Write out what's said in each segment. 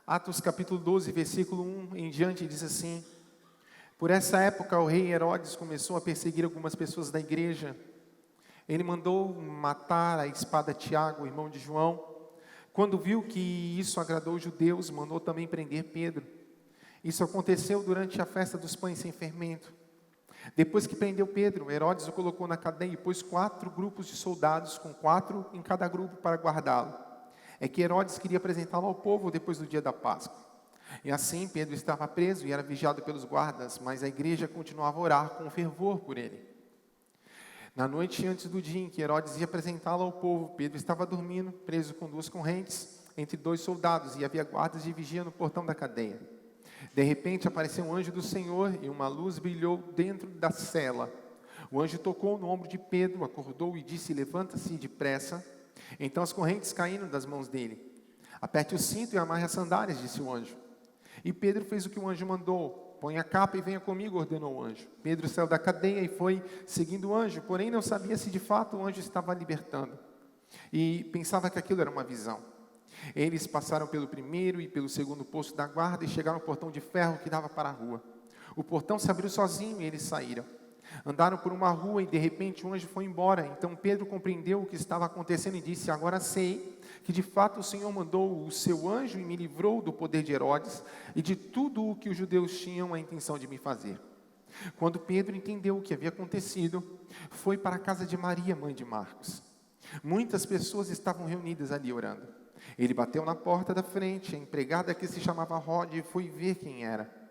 Atos capítulo 12, versículo 1 em diante, diz assim: Por essa época o rei Herodes começou a perseguir algumas pessoas da igreja. Ele mandou matar à espada Tiago, irmão de João. Quando viu que isso agradou os judeus, mandou também prender Pedro. Isso aconteceu durante a festa dos pães sem fermento. Depois que prendeu Pedro, Herodes o colocou na cadeia e pôs 4 grupos de soldados, com 4 em cada grupo, para guardá-lo. É que Herodes queria apresentá-lo ao povo depois do dia da Páscoa. E assim Pedro estava preso e era vigiado pelos guardas, mas a igreja continuava a orar com fervor por ele. Na noite antes do dia em que Herodes ia apresentá-lo ao povo, Pedro estava dormindo, preso com 2 correntes, entre 2 soldados, e havia guardas de vigia no portão da cadeia. De repente apareceu um anjo do Senhor e uma luz brilhou dentro da cela. O anjo tocou no ombro de Pedro, acordou e disse: Levanta-se depressa. Então as correntes caíram das mãos dele. Aperte o cinto e amarre as sandálias, disse o anjo. E Pedro fez o que o anjo mandou. Põe a capa e venha comigo, ordenou o anjo. Pedro saiu da cadeia e foi seguindo o anjo, porém não sabia se de fato o anjo estava libertando. E pensava que aquilo era uma visão. Eles passaram pelo primeiro e pelo segundo posto da guarda e chegaram ao portão de ferro que dava para a rua. O portão se abriu sozinho e eles saíram. Andaram por uma rua e de repente o anjo foi embora. Então Pedro compreendeu o que estava acontecendo e disse: Agora sei que de fato o Senhor mandou o seu anjo e me livrou do poder de Herodes e de tudo o que os judeus tinham a intenção de me fazer. Quando Pedro entendeu o que havia acontecido, foi para a casa de Maria, mãe de Marcos. Muitas pessoas estavam reunidas ali orando. Ele bateu na porta da frente, a empregada que se chamava Rode foi ver quem era.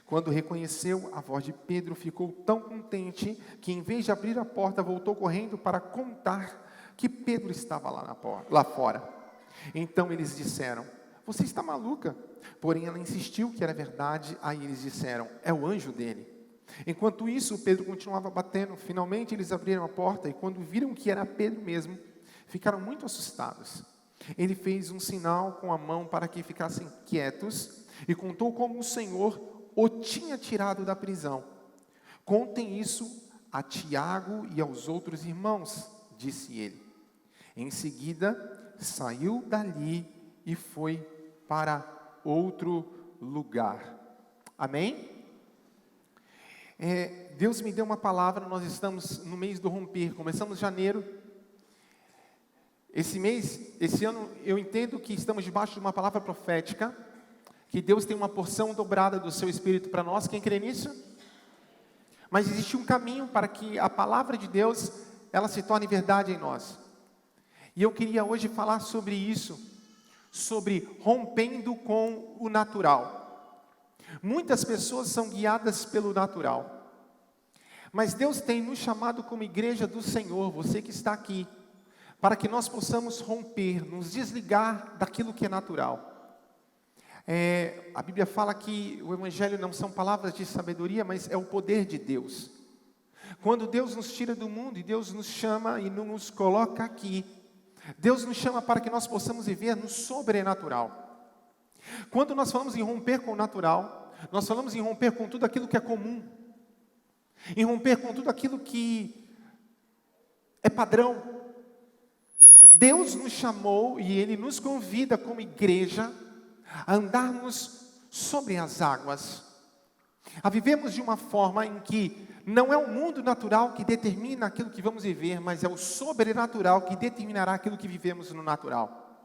Quando reconheceu a voz de Pedro, ficou tão contente que em vez de abrir a porta, voltou correndo para contar que Pedro estava lá fora. Então eles disseram: Você está maluca? Porém ela insistiu que era verdade. Aí eles disseram: É o anjo dele. Enquanto isso, Pedro continuava batendo. Finalmente eles abriram a porta e quando viram que era Pedro mesmo, ficaram muito assustados. Ele fez um sinal com a mão para que ficassem quietos e contou como o Senhor o tinha tirado da prisão. Contem isso a Tiago e aos outros irmãos, disse ele. Em seguida, saiu dali e foi para outro lugar. Amém? Deus me deu uma palavra, nós estamos no mês do romper, começamos janeiro. Esse ano, eu entendo que estamos debaixo de uma palavra profética, que Deus tem uma porção dobrada do seu Espírito para nós. Quem crê nisso? Mas existe um caminho para que a palavra de Deus, ela se torne verdade em nós. E eu queria hoje falar sobre isso, sobre rompendo com o natural. Muitas pessoas são guiadas pelo natural. Mas Deus tem nos chamado como igreja do Senhor, você que está aqui, para que nós possamos romper, nos desligar daquilo que é natural. A Bíblia fala que o Evangelho não são palavras de sabedoria, mas é o poder de Deus. Quando Deus nos tira do mundo e Deus nos chama e nos coloca aqui, Deus nos chama para que nós possamos viver no sobrenatural. Quando nós falamos em romper com o natural, nós falamos em romper com tudo aquilo que é comum, em romper com tudo aquilo que é padrão. Deus nos chamou e Ele nos convida como igreja a andarmos sobre as águas, a vivermos de uma forma em que não é o mundo natural que determina aquilo que vamos viver, mas é o sobrenatural que determinará aquilo que vivemos no natural.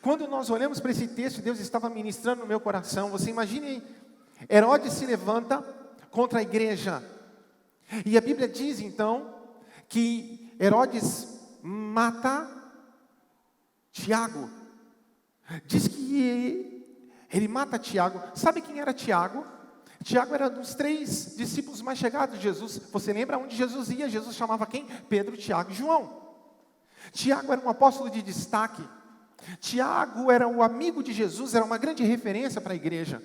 Quando nós olhamos para esse texto, Deus estava ministrando no meu coração. Você imagine, Herodes se levanta contra a igreja, e a Bíblia diz então que Herodes mata Tiago. Diz que ele mata Tiago. Sabe quem era Tiago? Tiago era um dos 3 discípulos mais chegados de Jesus. Você lembra onde Jesus ia? Jesus chamava quem? Pedro, Tiago e João. Tiago era um apóstolo de destaque. Tiago era o amigo de Jesus, era uma grande referência para a igreja.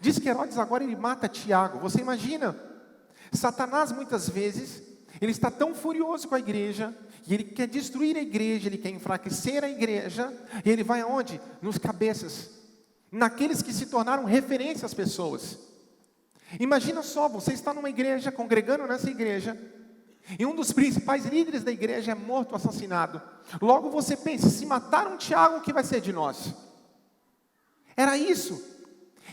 Diz que Herodes agora ele mata Tiago. Você imagina? Satanás muitas vezes, ele está tão furioso com a igreja, e ele quer destruir a igreja, ele quer enfraquecer a igreja, e ele vai aonde? Nos cabeças, naqueles que se tornaram referência às pessoas. Imagina só, você está numa igreja, congregando nessa igreja, e um dos principais líderes da igreja é morto, assassinado. Logo você pensa, se mataram Tiago, o que vai ser de nós? É era isso.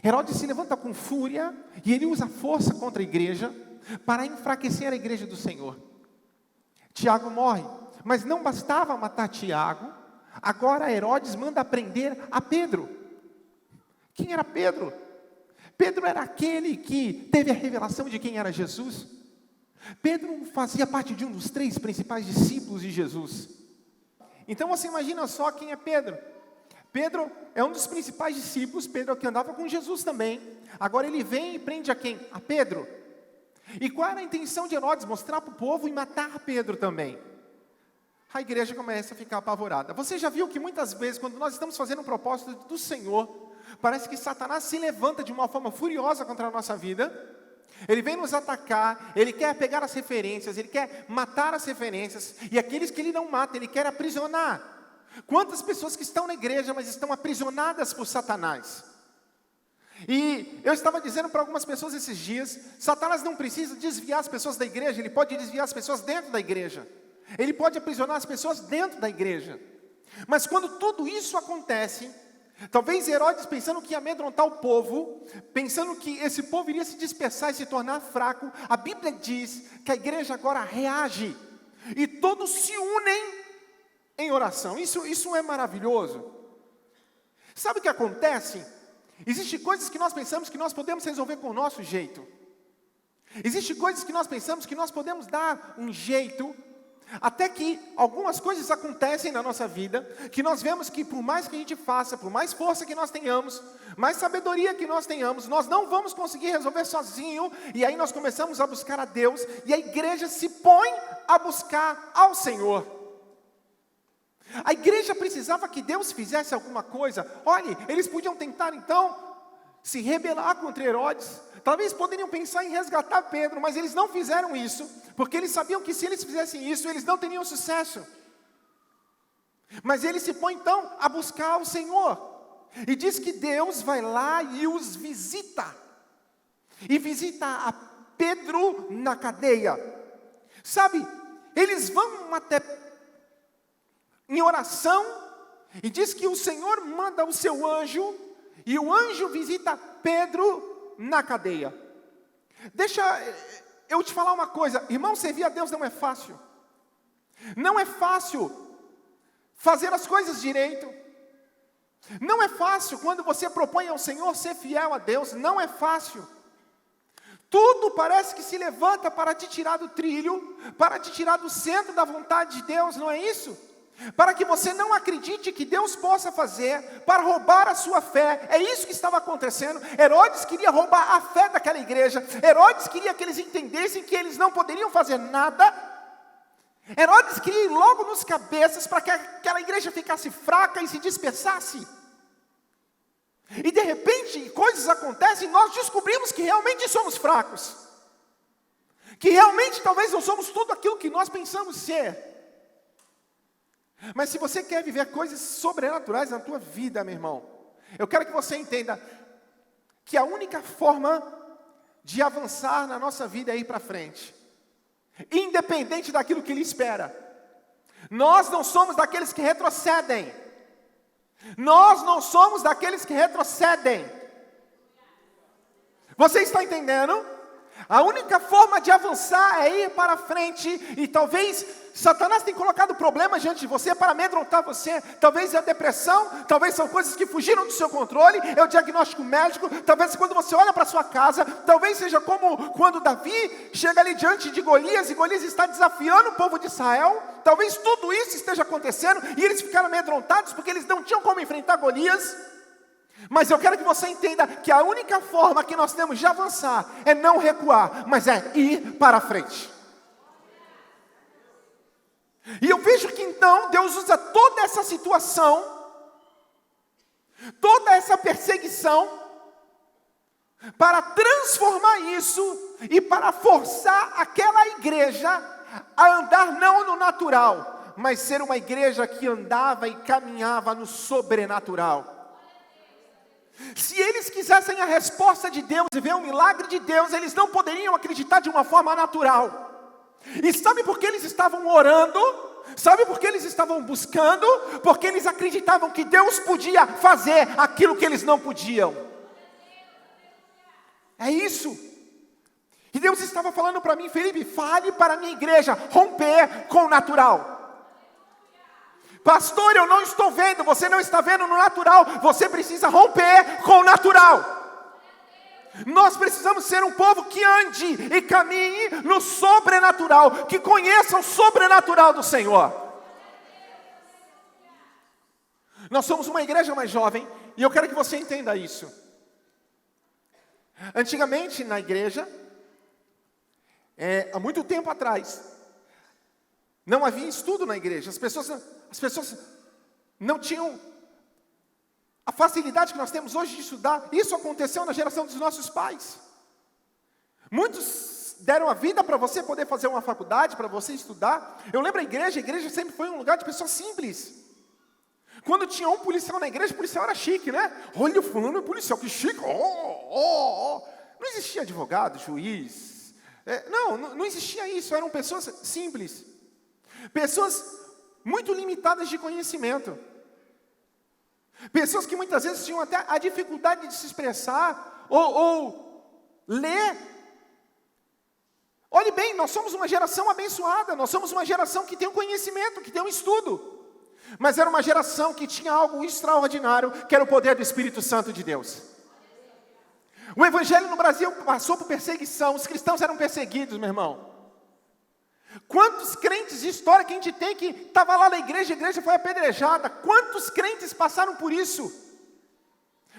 Herodes se levanta com fúria e ele usa força contra a igreja para enfraquecer a igreja do Senhor. Tiago morre, mas não bastava matar Tiago, agora Herodes manda prender a Pedro. Quem era Pedro? Pedro era aquele que teve a revelação de quem era Jesus. Pedro fazia parte de um dos 3 principais discípulos de Jesus. Então você imagina só quem é Pedro. Pedro é um dos principais discípulos, Pedro é o que andava com Jesus também. Agora ele vem e prende a quem? A Pedro. E qual era a intenção de Herodes? Mostrar para o povo e matar Pedro também. A igreja começa a ficar apavorada. Você já viu que muitas vezes, quando nós estamos fazendo um propósito do Senhor, parece que Satanás se levanta de uma forma furiosa contra a nossa vida. Ele vem nos atacar, ele quer pegar as referências, ele quer matar as referências, e aqueles que ele não mata, ele quer aprisionar. Quantas pessoas que estão na igreja, mas estão aprisionadas por Satanás? E eu estava dizendo para algumas pessoas esses dias, Satanás não precisa desviar as pessoas da igreja, ele pode desviar as pessoas dentro da igreja. Ele pode aprisionar as pessoas dentro da igreja. Mas quando tudo isso acontece, talvez Herodes pensando que ia amedrontar o povo, pensando que esse povo iria se dispersar e se tornar fraco, a Bíblia diz que a igreja agora reage, e todos se unem em oração. Isso é maravilhoso. Sabe o que acontece? Existem coisas que nós pensamos que nós podemos resolver com o nosso jeito. Existem coisas que nós pensamos que nós podemos dar um jeito, até que algumas coisas acontecem na nossa vida, que nós vemos que por mais que a gente faça, por mais força que nós tenhamos, mais sabedoria que nós tenhamos, nós não vamos conseguir resolver sozinho, e aí nós começamos a buscar a Deus, e a igreja se põe a buscar ao Senhor. A igreja precisava que Deus fizesse alguma coisa. Olhe, eles podiam tentar então se rebelar contra Herodes, talvez poderiam pensar em resgatar Pedro, mas eles não fizeram isso, porque eles sabiam que se eles fizessem isso, eles não teriam sucesso. Mas eles se põem então a buscar o Senhor, e diz que Deus vai lá e os visita, e visita a Pedro na cadeia. Sabe, eles vão até em oração, e diz que o Senhor manda o seu anjo, e o anjo visita Pedro na cadeia. Deixa eu te falar uma coisa, irmão, servir a Deus não é fácil. Não é fácil fazer as coisas direito. Não é fácil quando você propõe ao Senhor ser fiel a Deus, não é fácil. Tudo parece que se levanta para te tirar do trilho, para te tirar do centro da vontade de Deus, não é isso? Para que você não acredite que Deus possa fazer, para roubar a sua fé. É isso que estava acontecendo. Herodes queria roubar a fé daquela igreja. Herodes queria que eles entendessem que eles não poderiam fazer nada. Herodes queria ir logo nos cabeças para que aquela igreja ficasse fraca e se dispersasse. E de repente coisas acontecem e nós descobrimos que realmente somos fracos. Que realmente talvez não somos tudo aquilo que nós pensamos ser. Mas se você quer viver coisas sobrenaturais na tua vida, meu irmão, eu quero que você entenda que a única forma de avançar na nossa vida é ir para frente, independente daquilo que Ele espera. Nós não somos daqueles que retrocedem. Nós não somos daqueles que retrocedem. Você está entendendo? A única forma de avançar é ir para frente. E talvez Satanás tenha colocado problemas diante de você para amedrontar você. Talvez é a depressão, talvez são coisas que fugiram do seu controle, é o diagnóstico médico. Talvez quando você olha para sua casa, talvez seja como quando Davi chega ali diante de Golias, e Golias está desafiando o povo de Israel. Talvez tudo isso esteja acontecendo e eles ficaram amedrontados porque eles não tinham como enfrentar Golias. Mas eu quero que você entenda que a única forma que nós temos de avançar é não recuar, mas é ir para frente. E eu vejo que então Deus usa toda essa situação, toda essa perseguição, para transformar isso e para forçar aquela igreja a andar não no natural, mas ser uma igreja que andava e caminhava no sobrenatural. Se eles quisessem a resposta de Deus e ver o milagre de Deus, eles não poderiam acreditar de uma forma natural. E sabe por que eles estavam orando? Sabe por que eles estavam buscando? Porque eles acreditavam que Deus podia fazer aquilo que eles não podiam. É isso. E Deus estava falando para mim: Felipe, fale para a minha igreja romper com o natural. Pastor, eu não estou vendo, você não está vendo no natural, você precisa romper com o natural. Nós precisamos ser um povo que ande e caminhe no sobrenatural, que conheça o sobrenatural do Senhor. Nós somos uma igreja mais jovem, e eu quero que você entenda isso. Antigamente na igreja, há muito tempo atrás, não havia estudo na igreja, as pessoas não tinham a facilidade que nós temos hoje de estudar. Isso aconteceu na geração dos nossos pais. Muitos deram a vida para você poder fazer uma faculdade, para você estudar. Eu lembro a igreja sempre foi um lugar de pessoas simples. Quando tinha um policial na igreja, o policial era chique, né? Olha o fulano, o policial, que chique. Não existia advogado, juiz. Não existia isso, eram pessoas simples. Pessoas muito limitadas de conhecimento. Pessoas que muitas vezes tinham até a dificuldade de se expressar ou ler. Olhe bem, nós somos uma geração abençoada, nós somos uma geração que tem um conhecimento, que tem um estudo. Mas era uma geração que tinha algo extraordinário, que era o poder do Espírito Santo de Deus. O evangelho no Brasil passou por perseguição, os cristãos eram perseguidos, meu irmão. Quantos crentes de história que a gente tem que estava lá na igreja, a igreja foi apedrejada. Quantos crentes passaram por isso?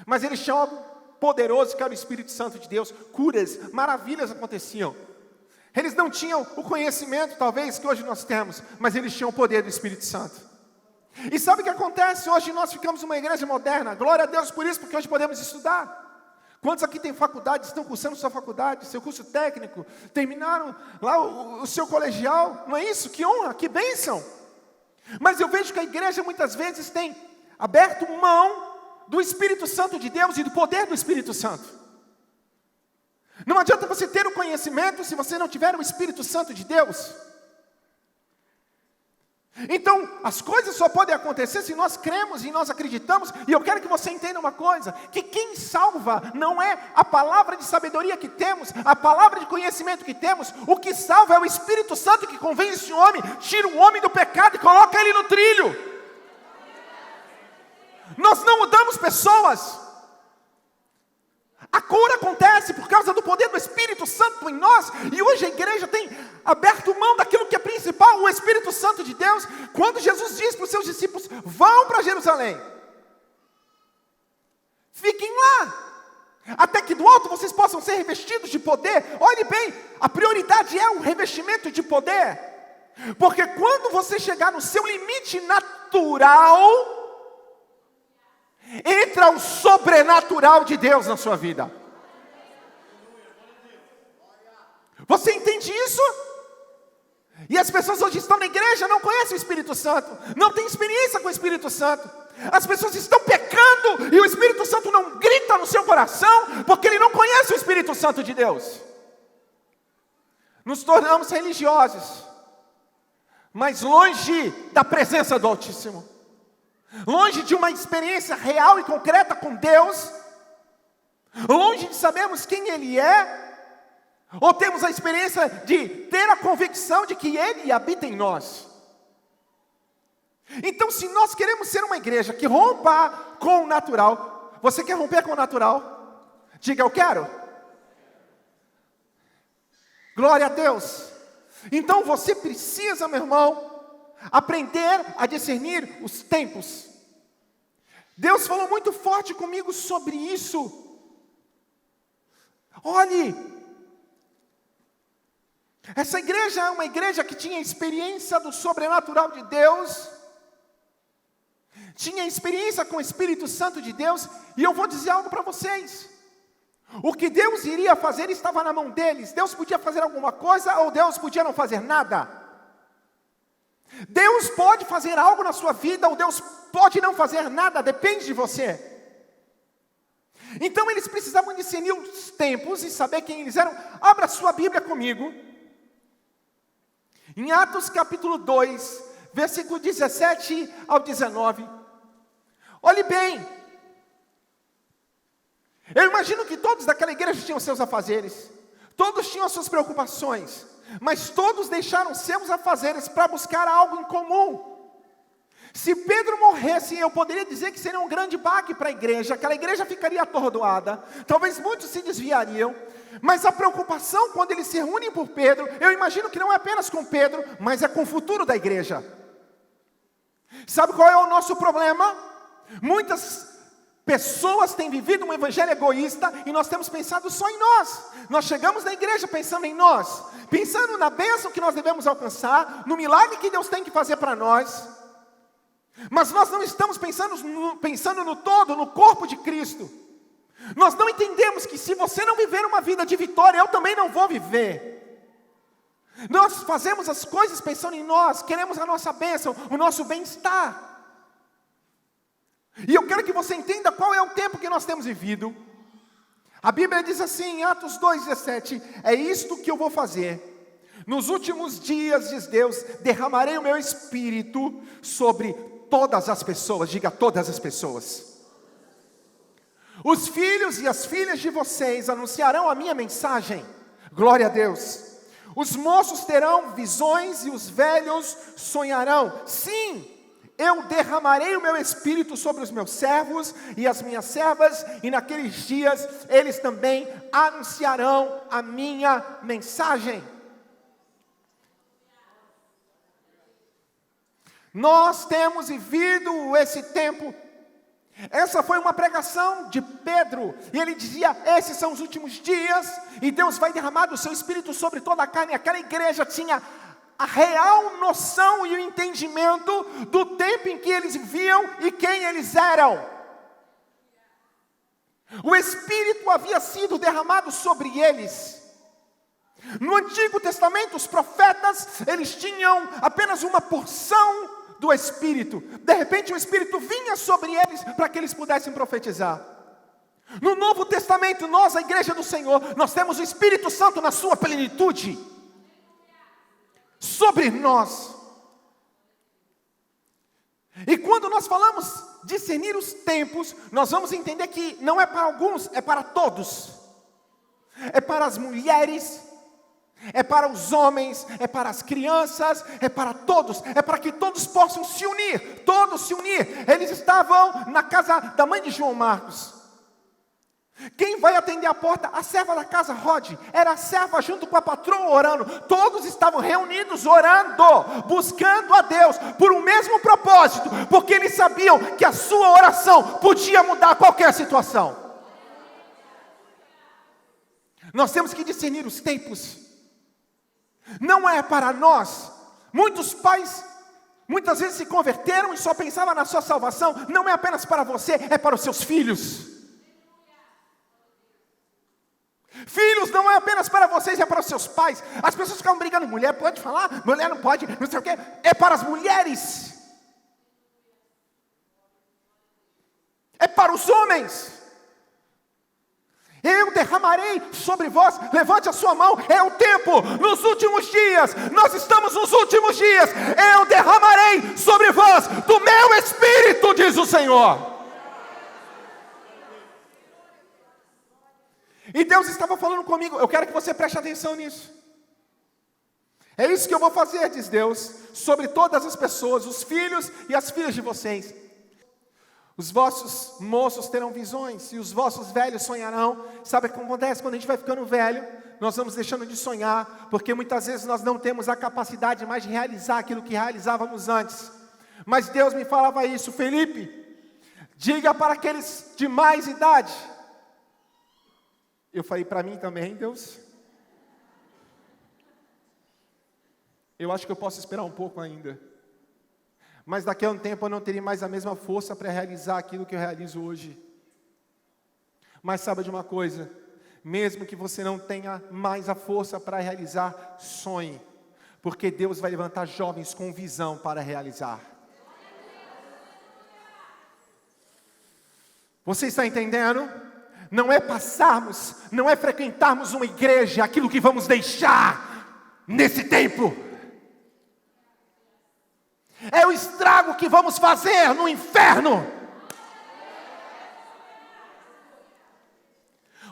Mas eles tinham algo poderoso, que era o Espírito Santo de Deus. Curas, maravilhas aconteciam. Eles não tinham o conhecimento, talvez, que hoje nós temos, mas eles tinham o poder do Espírito Santo. E sabe o que acontece? Hoje nós ficamos uma igreja moderna. Glória a Deus por isso, porque hoje podemos estudar. Quantos aqui têm faculdade, estão cursando sua faculdade, seu curso técnico, terminaram lá o seu colegial? Não é isso? Que honra, que bênção! Mas eu vejo que a igreja muitas vezes tem aberto mão do Espírito Santo de Deus e do poder do Espírito Santo. Não adianta você ter o conhecimento se você não tiver o Espírito Santo de Deus. Então, as coisas só podem acontecer se nós cremos e nós acreditamos. E eu quero que você entenda uma coisa, que quem salva não é a palavra de sabedoria que temos, a palavra de conhecimento que temos. O que salva é o Espírito Santo que convence o homem, tira o homem do pecado e coloca ele no trilho. Nós não mudamos pessoas. A cura acontece por causa do poder do Espírito Santo em nós. E hoje a igreja tem aberto mão daquilo que é principal, o Espírito Santo de Deus. Quando Jesus diz para os seus discípulos: vão para Jerusalém, fiquem lá, até que do alto vocês possam ser revestidos de poder. Olhe bem, a prioridade é o revestimento de poder. Porque quando você chegar no seu limite natural, entra o sobrenatural de Deus na sua vida. Você entende isso? E as pessoas hoje estão na igreja, não conhecem o Espírito Santo, não têm experiência com o Espírito Santo. As pessoas estão pecando e o Espírito Santo não grita no seu coração, porque ele não conhece o Espírito Santo de Deus. Nos tornamos religiosos, mas longe da presença do Altíssimo. Longe de uma experiência real e concreta com Deus, longe de sabermos quem Ele é, ou temos a experiência de ter a convicção de que Ele habita em nós. Então, se nós queremos ser uma igreja que rompa com o natural, você quer romper com o natural? Diga: eu quero. Glória a Deus. Então você precisa, meu irmão, aprender a discernir os tempos. Deus falou muito forte comigo sobre isso. Olhe, essa igreja é uma igreja que tinha experiência do sobrenatural de Deus, tinha experiência com o Espírito Santo de Deus, e eu vou dizer algo para vocês. O que Deus iria fazer estava na mão deles. Deus podia fazer alguma coisa, ou Deus podia não fazer nada. Deus pode fazer algo na sua vida, ou Deus pode não fazer nada, depende de você. Então eles precisavam discernir os tempos e saber quem eles eram. Abra sua Bíblia comigo, em Atos capítulo 2, versículo 17 ao 19. Olhe bem, eu imagino que todos daquela igreja tinham seus afazeres, todos tinham as suas preocupações, mas todos deixaram seus afazeres para buscar algo em comum. Se Pedro morresse, eu poderia dizer que seria um grande baque para a igreja, aquela igreja ficaria atordoada, talvez muitos se desviariam, mas a preocupação quando eles se reúnem por Pedro, eu imagino que não é apenas com Pedro, mas é com o futuro da igreja. Sabe qual é o nosso problema? Muitas pessoas têm vivido um evangelho egoísta e nós temos pensado só em nós. Nós chegamos na igreja pensando em nós, pensando na bênção que nós devemos alcançar, no milagre que Deus tem que fazer para nós. Mas nós não estamos pensando no todo, no corpo de Cristo. Nós não entendemos que se você não viver uma vida de vitória, eu também não vou viver. Nós fazemos as coisas pensando em nós, queremos a nossa bênção, o nosso bem-estar. E eu quero que você entenda qual é o tempo que nós temos vivido. A Bíblia diz assim, em Atos 2,17, é isto que eu vou fazer. Nos últimos dias, diz Deus, derramarei o meu espírito sobre todas as pessoas, diga todas as pessoas. Os filhos e as filhas de vocês anunciarão a minha mensagem, glória a Deus. Os moços terão visões e os velhos sonharão. Sim, eu derramarei o meu espírito sobre os meus servos e as minhas servas, e naqueles dias eles também anunciarão a minha mensagem. Nós temos vivido esse tempo. Essa foi uma pregação de Pedro, e ele dizia, esses são os últimos dias, e Deus vai derramar do seu espírito sobre toda a carne. Aquela igreja tinha a real noção e o entendimento do tempo em que eles viviam e quem eles eram. O Espírito havia sido derramado sobre eles. No Antigo Testamento, os profetas, eles tinham apenas uma porção do Espírito. De repente o Espírito vinha sobre eles para que eles pudessem profetizar. No Novo Testamento, nós, a igreja do Senhor, nós temos o Espírito Santo na sua plenitude sobre nós. E quando nós falamos discernir os tempos, nós vamos entender que não é para alguns, é para todos. É para as mulheres, é para os homens, é para as crianças, é para todos, é para que todos possam se unir, todos se unir. Eles estavam na casa da mãe de João Marcos. Quem vai atender a porta? A serva da casa, Rod. Era a serva junto com a patroa orando. Todos estavam reunidos orando, buscando a Deus por um mesmo propósito, porque eles sabiam que a sua oração podia mudar qualquer situação. Nós temos que discernir os tempos. Não é para nós. Muitos pais muitas vezes se converteram e só pensavam na sua salvação. Não é apenas para você, é para os seus filhos. Filhos não é apenas para vocês, é para os seus pais. As pessoas ficam brigando, mulher pode falar, mulher não pode, não sei o quê. É para as mulheres. É para os homens. Eu derramarei sobre vós, levante a sua mão, é o tempo, nos últimos dias, nós estamos nos últimos dias, eu derramarei sobre vós do meu Espírito, diz o Senhor. E Deus estava falando comigo, eu quero que você preste atenção nisso. É isso que eu vou fazer, diz Deus, sobre todas as pessoas, os filhos e as filhas de vocês. Os vossos moços terão visões e os vossos velhos sonharão. Sabe o que acontece? Quando a gente vai ficando velho, nós vamos deixando de sonhar, porque muitas vezes nós não temos a capacidade mais de realizar aquilo que realizávamos antes. Mas Deus me falava isso, Felipe, diga para aqueles de mais idade. Eu falei, para mim também, Deus. Eu acho que eu posso esperar um pouco ainda. Mas daqui a um tempo eu não terei mais a mesma força para realizar aquilo que eu realizo hoje. Mas sabe de uma coisa? Mesmo que você não tenha mais a força para realizar, sonhe. Porque Deus vai levantar jovens com visão para realizar. Você está entendendo? Não é passarmos, não é frequentarmos uma igreja, aquilo que vamos deixar nesse tempo. É o estrago que vamos fazer no inferno.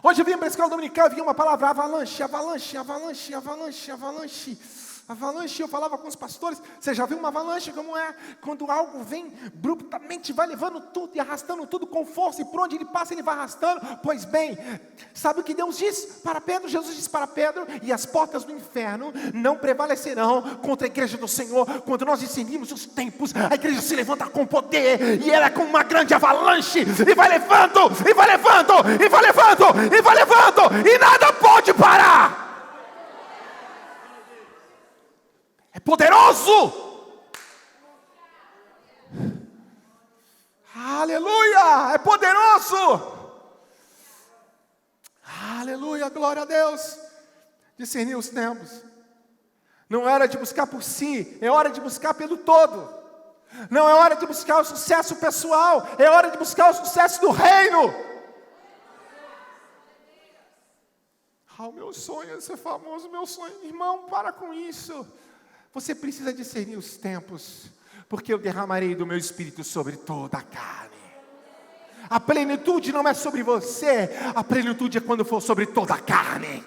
Hoje eu vim para a escola dominical e vi uma palavra: avalanche, avalanche, avalanche, avalanche, avalanche. Avalanche, eu falava com os pastores: você já viu uma avalanche como é? Quando algo vem abruptamente, vai levando tudo e arrastando tudo com força, e por onde ele passa ele vai arrastando. Pois bem, sabe o que Deus diz para Pedro? Jesus disse para Pedro: e as portas do inferno não prevalecerão contra a igreja do Senhor. Quando nós discernimos os tempos, a igreja se levanta com poder, e ela é como uma grande avalanche, e vai levando, e vai levando, e vai levando, e vai levando, e nada pode parar. É poderoso. Aleluia, é poderoso. Aleluia, glória a Deus. Discernir os tempos. Não é hora de buscar por si, é hora de buscar pelo todo. Não é hora de buscar o sucesso pessoal, é hora de buscar o sucesso do reino. O meu sonho é ser famoso, meu sonho. Irmão, para com isso. Você precisa discernir os tempos, porque eu derramarei do meu espírito sobre toda a carne. A plenitude não é sobre você, a plenitude é quando for sobre toda a carne.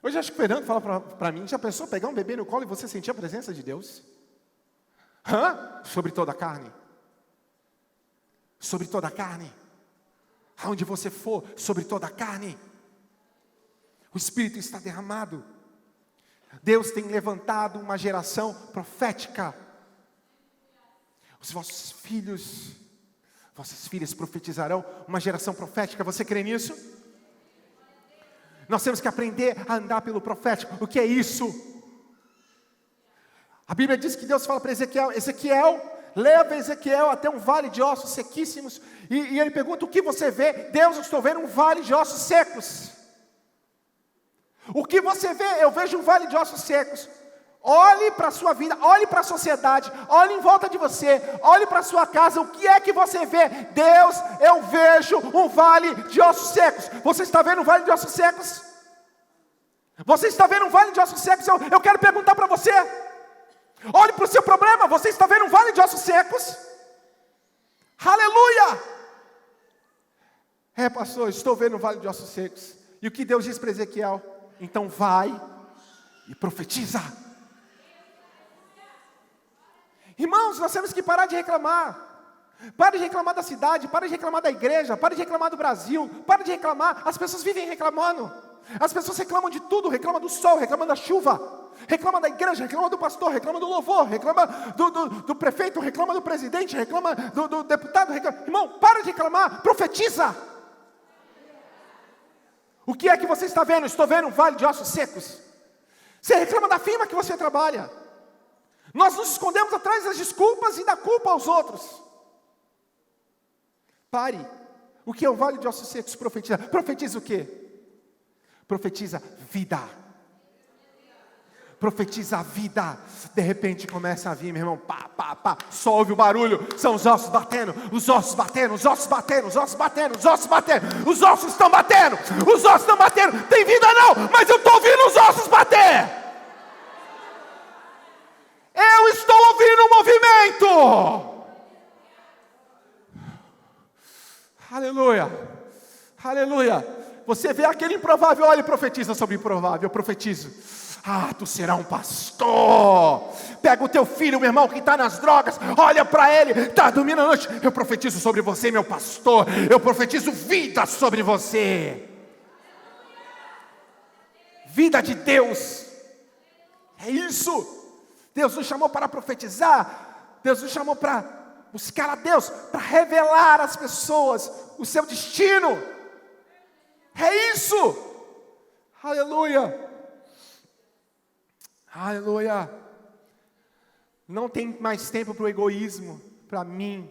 Hoje acho que o Fernando fala para mim: já pensou pegar um bebê no colo e você sentir a presença de Deus? Sobre toda a carne. Sobre toda a carne. Aonde você for, sobre toda a carne. O Espírito está derramado. Deus tem levantado uma geração profética. Os vossos filhos, vossas filhas profetizarão. Uma geração profética. Você crê nisso? Nós temos que aprender a andar pelo profético. O que é isso? A Bíblia diz que Deus fala para Ezequiel: Ezequiel, leva Ezequiel até um vale de ossos sequíssimos. E ele pergunta: o que você vê? Deus, eu estou vendo um vale de ossos secos. O que você vê? Eu vejo um vale de ossos secos. Olhe para a sua vida, olhe para a sociedade, olhe em volta de você, olhe para a sua casa. O que é que você vê? Deus, eu vejo um vale de ossos secos. Você está vendo um vale de ossos secos? Você está vendo um vale de ossos secos? Eu quero perguntar para você. Olhe para o seu problema. Você está vendo um vale de ossos secos? Aleluia! Pastor, estou vendo um vale de ossos secos. E o que Deus diz para Ezequiel? Então vai e profetiza. Irmãos, nós temos que parar de reclamar. Pare de reclamar da cidade, pare de reclamar da igreja, pare de reclamar do Brasil, pare de reclamar. As pessoas vivem reclamando. As pessoas reclamam de tudo, reclamam do sol, reclamam da chuva, reclamam da igreja, reclamam do pastor, reclamam do louvor, reclamam do prefeito, reclamam do presidente, reclamam do deputado. Irmão, para de reclamar, profetiza. O que é que você está vendo? Estou vendo um vale de ossos secos. Você reclama da firma que você trabalha. Nós nos escondemos atrás das desculpas e da culpa aos outros. Pare. O que é um vale de ossos secos? Profetiza. Profetiza o quê? Profetiza vida. Profetiza a vida. De repente começa a vir, meu irmão, pá, pá, pá. Só ouve o barulho, são os ossos batendo. Os ossos batendo, os ossos batendo, os ossos batendo, os ossos batendo. Os ossos estão batendo, os ossos estão batendo. Tem vida não, mas eu estou ouvindo os ossos bater. Eu estou ouvindo o movimento. Aleluia, aleluia. Você vê aquele improvável, olha e profetiza sobre o improvável. Eu profetizo: tu será um pastor. Pega o teu filho, meu irmão, que está nas drogas, olha para ele, está dormindo à noite. Eu profetizo sobre você, meu pastor. Eu profetizo vida sobre você. Vida de Deus. É isso. Deus nos chamou para profetizar. Deus nos chamou para buscar a Deus, para revelar às pessoas o seu destino. É isso. Aleluia. Aleluia. Não tem mais tempo para o egoísmo. Para mim,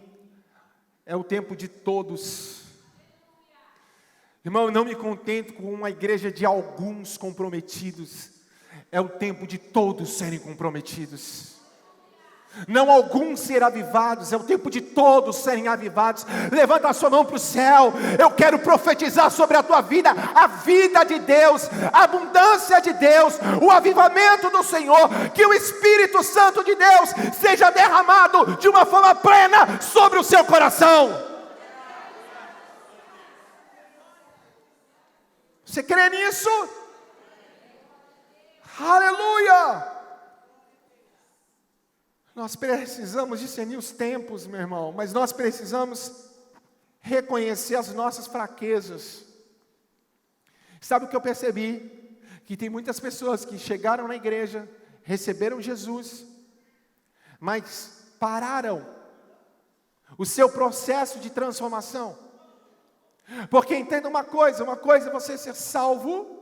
é o tempo de todos. Irmão, eu não me contento com uma igreja de alguns comprometidos. É o tempo de todos serem comprometidos. não alguns ser avivados, é o tempo de todos serem avivados. Levanta a sua mão para o céu. Eu quero profetizar sobre a tua vida, a vida de Deus, a abundância de Deus, o avivamento do Senhor, que o Espírito Santo de Deus seja derramado de uma forma plena sobre o seu coração. Você crê nisso? Aleluia! Nós precisamos discernir os tempos, meu irmão, mas nós precisamos reconhecer as nossas fraquezas. Sabe o que eu percebi? Que tem muitas pessoas que chegaram na igreja, receberam Jesus, mas pararam o seu processo de transformação. Porque entenda uma coisa é você ser salvo,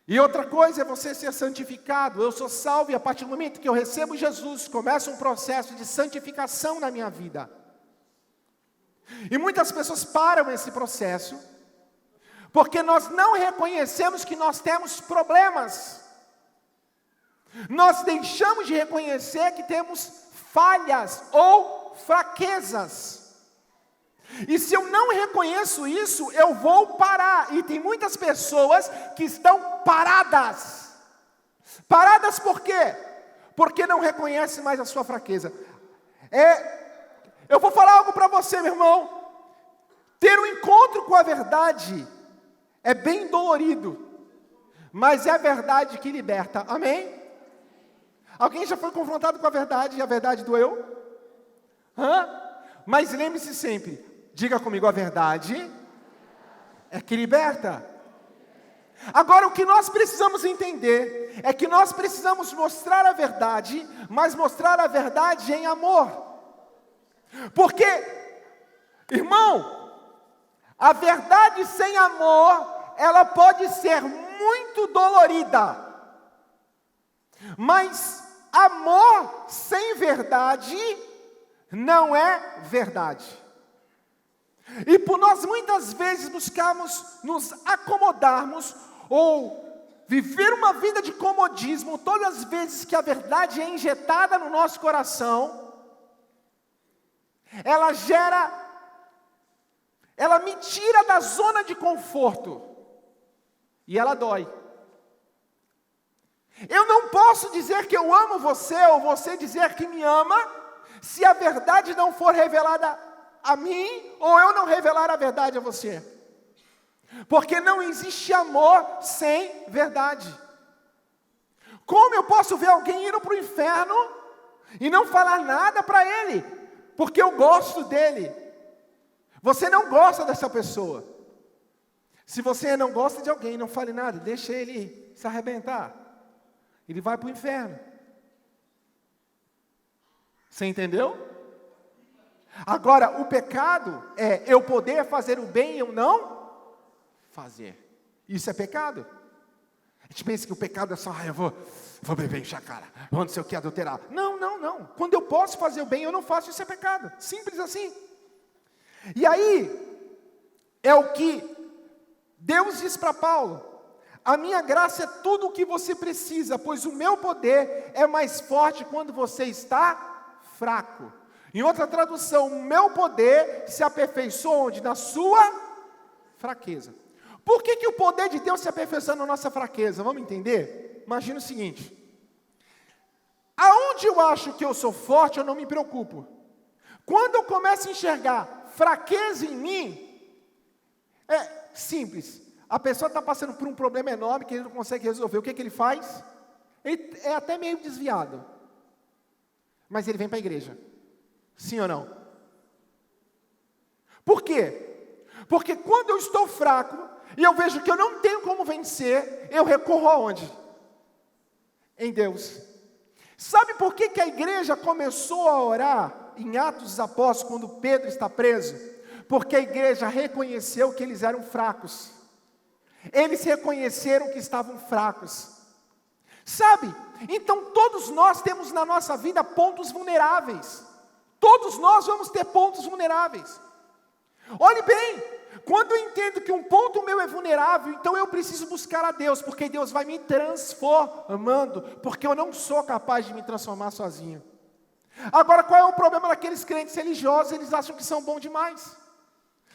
e outra coisa é você ser santificado. Eu sou salvo e a partir do momento que eu recebo Jesus, começa um processo de santificação na minha vida. E muitas pessoas param esse processo, porque nós não reconhecemos que nós temos problemas. Nós deixamos de reconhecer que temos falhas ou fraquezas. E se eu não reconheço isso, eu vou parar. E tem muitas pessoas que estão paradas. Paradas por quê? Porque não reconhecem mais a sua fraqueza. Eu vou falar algo para você, meu irmão. Ter um encontro com a verdade é bem dolorido, mas é a verdade que liberta. Amém? Alguém já foi confrontado com a verdade e a verdade doeu? Mas lembre-se sempre, diga comigo, a verdade é que liberta. Agora o que nós precisamos entender é que nós precisamos mostrar a verdade, mas mostrar a verdade em amor. Porque, irmão, a verdade sem amor, ela pode ser muito dolorida. Mas amor sem verdade não é verdade. E por nós muitas vezes buscarmos nos acomodarmos ou viver uma vida de comodismo, todas as vezes que a verdade é injetada no nosso coração, ela me tira da zona de conforto e ela dói. Eu não posso dizer que eu amo você ou você dizer que me ama se a verdade não for revelada a mim, ou eu não revelar a verdade a você. Porque não existe amor sem verdade. Como eu posso ver alguém indo para o inferno e não falar nada para ele? Porque eu gosto dele. Você não gosta dessa pessoa. Se você não gosta de alguém, não fale nada, deixa ele se arrebentar. Ele vai para o inferno. Você entendeu? Agora, o pecado é eu poder fazer o bem e eu não fazer. Isso é pecado. A gente pensa que o pecado é só, eu vou beber, encher a cara, não sei o que, adulterar. Não. Quando eu posso fazer o bem, eu não faço, isso é pecado. Simples assim. E aí, é o que Deus diz para Paulo. A minha graça é tudo o que você precisa, pois o meu poder é mais forte quando você está fraco. Em outra tradução, o meu poder se aperfeiçoa onde? Na sua fraqueza. Por que o poder de Deus se aperfeiçoa na nossa fraqueza? Vamos entender? Imagina o seguinte. Aonde eu acho que eu sou forte, eu não me preocupo. Quando eu começo a enxergar fraqueza em mim, é simples. A pessoa está passando por um problema enorme que ele não consegue resolver. O que ele faz? Ele é até meio desviado. Mas ele vem para a igreja. Sim ou não? Por quê? Porque quando eu estou fraco e eu vejo que eu não tenho como vencer, eu recorro aonde? Em Deus. Sabe por que a igreja começou a orar em Atos dos Apóstolos quando Pedro está preso? Porque a igreja reconheceu que eles eram fracos. Eles reconheceram que estavam fracos. Sabe? Então todos nós temos na nossa vida pontos vulneráveis. Todos nós vamos ter pontos vulneráveis. Olhe bem, Quando eu entendo que um ponto meu é vulnerável, então eu preciso buscar a Deus, porque Deus vai me transformando, porque eu não sou capaz de me transformar sozinho. Agora, qual é o problema daqueles crentes religiosos? Eles acham que são bons demais,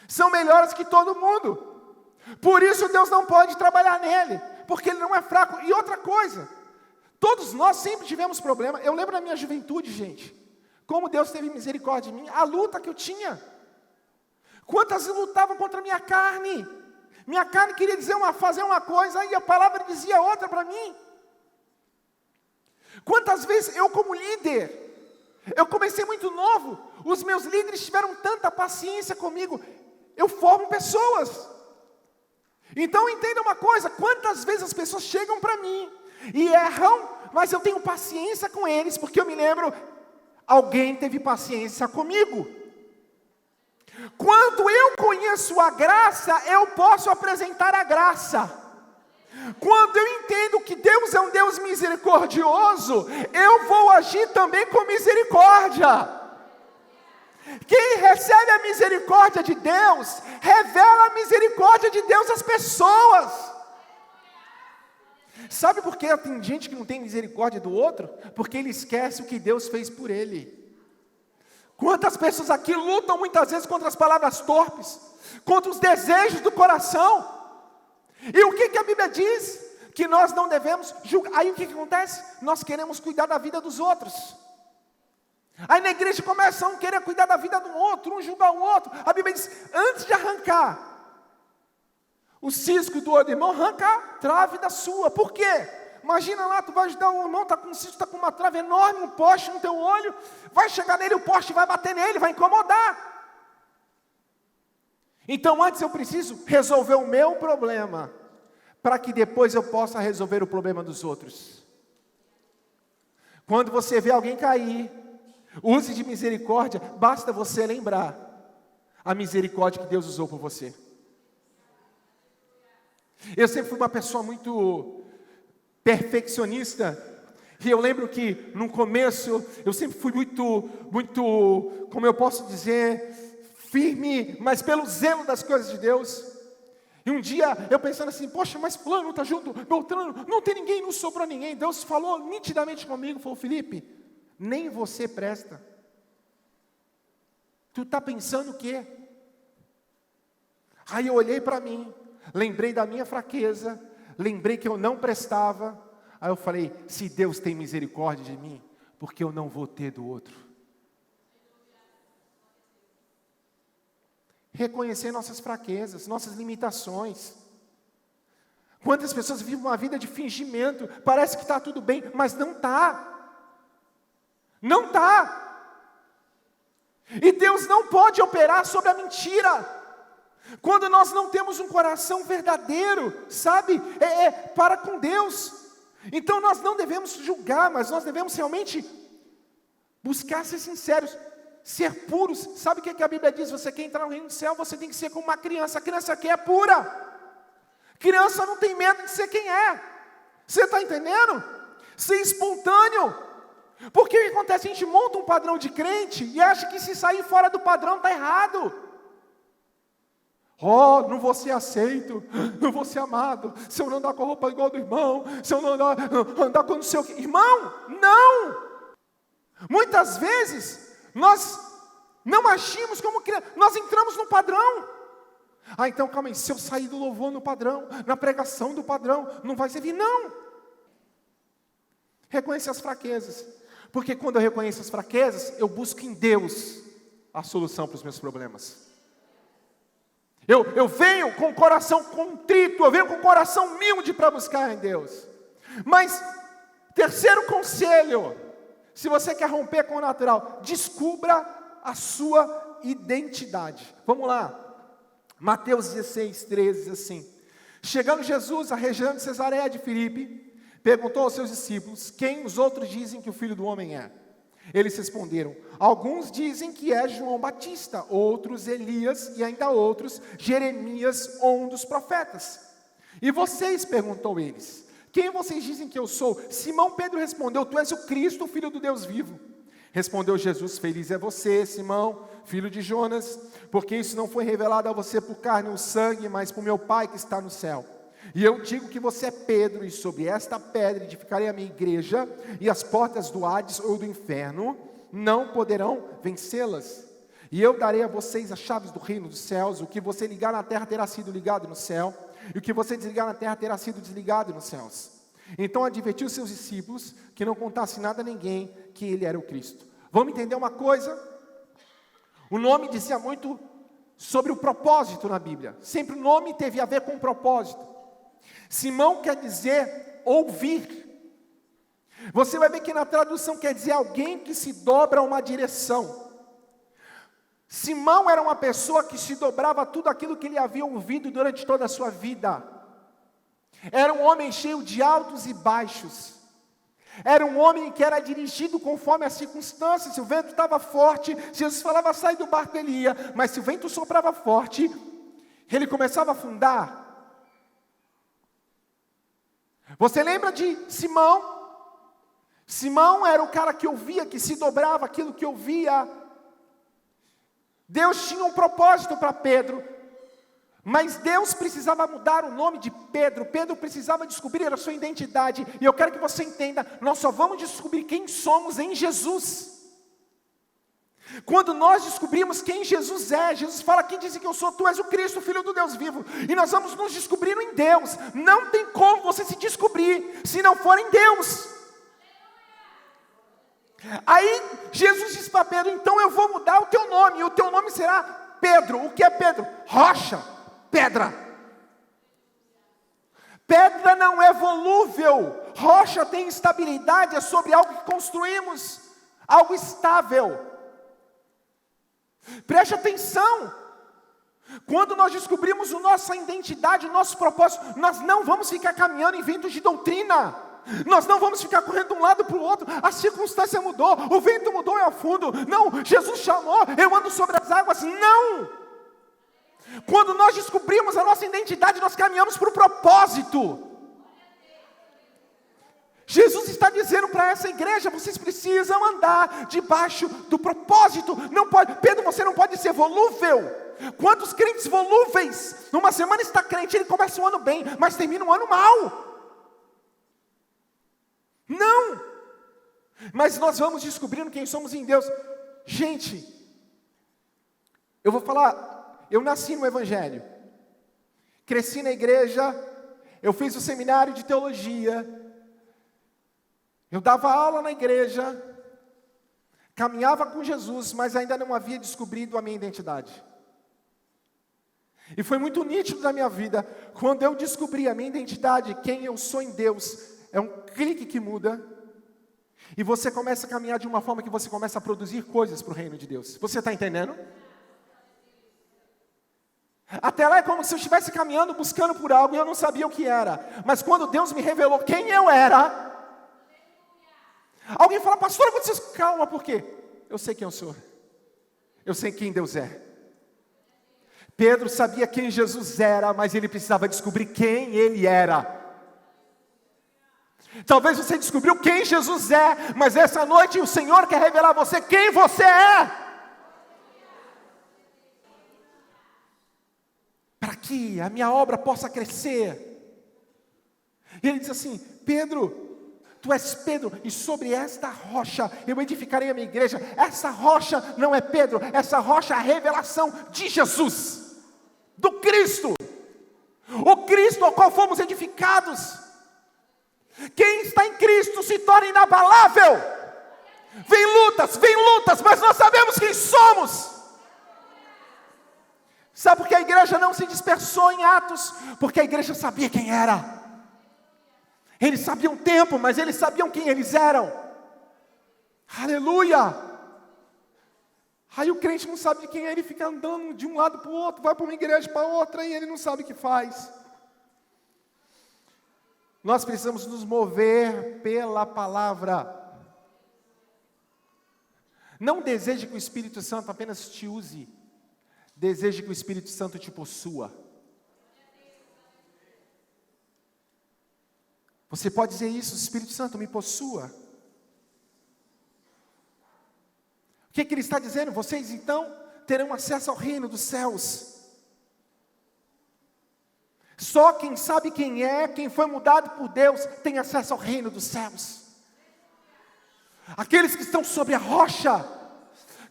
são melhores que todo mundo, por isso Deus não pode trabalhar nele, porque ele não é fraco. E outra coisa, todos nós sempre tivemos problema. Eu lembro da minha juventude, gente, como Deus teve misericórdia de mim, a luta que eu tinha. Quantas eu lutava contra a minha carne? Minha carne queria fazer uma coisa, e a palavra dizia outra para mim. Quantas vezes eu, como líder, eu comecei muito novo, os meus líderes tiveram tanta paciência comigo. Eu formo pessoas. Então entenda uma coisa, quantas vezes as pessoas chegam para mim e erram, mas eu tenho paciência com eles, porque eu me lembro, alguém teve paciência comigo. Quando eu conheço a graça, eu posso apresentar a graça. Quando eu entendo que Deus é um Deus misericordioso, eu vou agir também com misericórdia. Quem recebe a misericórdia de Deus, revela a misericórdia de Deus às pessoas. Sabe por que tem gente que não tem misericórdia do outro? Porque ele esquece o que Deus fez por ele. Quantas pessoas aqui lutam muitas vezes contra as palavras torpes, contra os desejos do coração. E o que a Bíblia diz? Que nós não devemos julgar. Aí o que acontece? Nós queremos cuidar da vida dos outros. Aí na igreja começa um querer cuidar da vida do outro, um julgar o outro. A Bíblia diz, antes de arrancar o cisco do olho do irmão, arranca a trave da sua. Por quê? Imagina lá, tu vai ajudar o irmão, está com um cisco, está com uma trave enorme, um poste no teu olho, vai chegar nele, o poste vai bater nele, vai incomodar. Então antes eu preciso resolver o meu problema, para que depois eu possa resolver o problema dos outros. Quando você vê alguém cair, use de misericórdia, basta você lembrar a misericórdia que Deus usou por você. Eu sempre fui uma pessoa muito perfeccionista, e eu lembro que no começo, eu sempre fui muito, como eu posso dizer, firme, mas pelo zelo das coisas de Deus. E um dia, eu pensando assim, poxa, mas fulano não está junto, Beltrano, não tem ninguém, não sobrou ninguém. Deus falou nitidamente comigo, falou, Felipe, nem você presta. Tu está pensando o quê? Aí eu olhei para mim, lembrei da minha fraqueza, lembrei que eu não prestava. Aí eu falei, se Deus tem misericórdia de mim, por que eu não vou ter do outro? Reconhecer nossas fraquezas, nossas limitações. Quantas pessoas vivem uma vida de fingimento, parece que está tudo bem, mas não está. Não está. E Deus não pode operar sobre a mentira. Quando nós não temos um coração verdadeiro, sabe, para com Deus. Então nós não devemos julgar, mas nós devemos realmente buscar ser sinceros, ser puros. Sabe o que a Bíblia diz? Você quer entrar no reino do céu, você tem que ser como uma criança. A criança aqui é pura. Criança não tem medo de ser quem é. Você está entendendo? Ser espontâneo. Porque o que acontece? A gente monta um padrão de crente e acha que se sair fora do padrão está errado. Oh, não vou ser aceito, não vou ser amado, se eu não andar com a roupa igual do irmão, se eu não andar com não sei o que. Irmão, não! Muitas vezes, nós não agimos como criança, nós entramos no padrão. Ah, então calma aí, se eu sair do louvor no padrão, na pregação do padrão, não vai servir, não. Reconhecer as fraquezas, porque quando eu reconheço as fraquezas, eu busco em Deus a solução para os meus problemas. Eu venho com o coração contrito, eu venho com o coração humilde para buscar em Deus. Mas, terceiro conselho, se você quer romper com o natural, descubra a sua identidade. Vamos lá, Mateus 16, 13, diz assim: chegando Jesus à região de Cesareia de Filipe, perguntou aos seus discípulos, quem os outros dizem que o Filho do Homem é? Eles responderam, alguns dizem que é João Batista, outros Elias e ainda outros Jeremias ou um dos profetas. E vocês, perguntou eles, quem vocês dizem que eu sou? Simão Pedro respondeu, tu és o Cristo, o Filho do Deus vivo. Respondeu Jesus: feliz é você, Simão, filho de Jonas, porque isso não foi revelado a você por carne ou sangue, mas por meu Pai que está no céu. E eu digo que você é Pedro, e sobre esta pedra edificarei a minha igreja, e as portas do Hades ou do inferno não poderão vencê-las. E eu darei a vocês as chaves do reino dos céus. O que você ligar na terra terá sido ligado no céu, e o que você desligar na terra terá sido desligado nos céus. Então advertiu os seus discípulos que não contasse nada a ninguém que ele era o Cristo. Vamos entender uma coisa? O nome dizia muito sobre o propósito na Bíblia. Sempre o nome teve a ver com o propósito. Simão quer dizer ouvir. Você vai ver que na tradução quer dizer alguém que se dobra a uma direção. Simão era uma pessoa que se dobrava a tudo aquilo que ele havia ouvido durante toda a sua vida. Era um homem cheio de altos e baixos. Era um homem que era dirigido conforme as circunstâncias. Se o vento estava forte, Jesus falava: sai do barco, ele ia. Mas se o vento soprava forte, ele começava a afundar. Você lembra de Simão? Simão era o cara que ouvia, que se dobrava aquilo que ouvia. Deus tinha um propósito para Pedro, mas Deus precisava mudar o nome de Pedro. Pedro precisava descobrir a sua identidade. E eu quero que você entenda, nós só vamos descobrir quem somos em Jesus. Quando nós descobrimos quem Jesus é, Jesus fala: quem disse que eu sou? Tu és o Cristo, Filho do Deus vivo. E nós vamos nos descobrindo em Deus. Não tem como você se descobrir se não for em Deus. Aí Jesus disse para Pedro: então eu vou mudar o teu nome, e o teu nome será Pedro. O que é Pedro? Rocha, pedra. Pedra não é volúvel, rocha tem estabilidade, é sobre algo que construímos, algo estável. Preste atenção, quando nós descobrimos a nossa identidade, o nosso propósito, nós não vamos ficar caminhando em ventos de doutrina, nós não vamos ficar correndo de um lado para o outro. A circunstância mudou, o vento mudou, eu afundo. Não, Jesus chamou, eu ando sobre as águas. Não! Quando nós descobrimos a nossa identidade, nós caminhamos para o propósito. Jesus está dizendo para essa igreja: vocês precisam andar debaixo do propósito. Não pode, Pedro, você não pode ser volúvel. Quantos crentes volúveis? Numa semana está crente, ele começa o ano bem, mas termina o ano mal. Não! Mas nós vamos descobrindo quem somos em Deus. Gente, eu vou falar, eu nasci no Evangelho, cresci na igreja, eu fiz o seminário de teologia, eu dava aula na igreja, caminhava com Jesus, mas ainda não havia descobrido a minha identidade. E foi muito nítido na minha vida, quando eu descobri a minha identidade, quem eu sou em Deus. É um clique que muda, e você começa a caminhar de uma forma que você começa a produzir coisas para o reino de Deus. Você está entendendo? Até lá é como se eu estivesse caminhando, buscando por algo, e eu não sabia o que era. Mas quando Deus me revelou quem eu era, alguém fala: pastor, aconteceu. Calma, por quê? Eu sei quem eu sou. Eu sei quem Deus é. Pedro sabia quem Jesus era, mas ele precisava descobrir quem ele era. Talvez você descobriu quem Jesus é, mas essa noite o Senhor quer revelar a você quem você é. Para que a minha obra possa crescer. E ele diz assim: Pedro, tu és Pedro, e sobre esta rocha eu edificarei a minha igreja. Essa rocha não é Pedro, essa rocha é a revelação de Jesus, do Cristo, o Cristo ao qual fomos edificados. Quem está em Cristo se torna inabalável. Vem lutas, mas nós sabemos quem somos. Sabe por que a igreja não se dispersou em Atos? Porque a igreja sabia quem era. Eles sabiam o tempo, mas eles sabiam quem eles eram. Aleluia! Aí o crente não sabe de quem é, ele fica andando de um lado para o outro, vai para uma igreja para outra, e ele não sabe o que faz. Nós precisamos nos mover pela palavra. Não deseje que o Espírito Santo apenas te use. Deseje que o Espírito Santo te possua. Você pode dizer isso: Espírito Santo, me possua. O que ele está dizendo? Vocês então terão acesso ao reino dos céus. Só quem sabe quem é, quem foi mudado por Deus, tem acesso ao reino dos céus. Aqueles que estão sobre a rocha,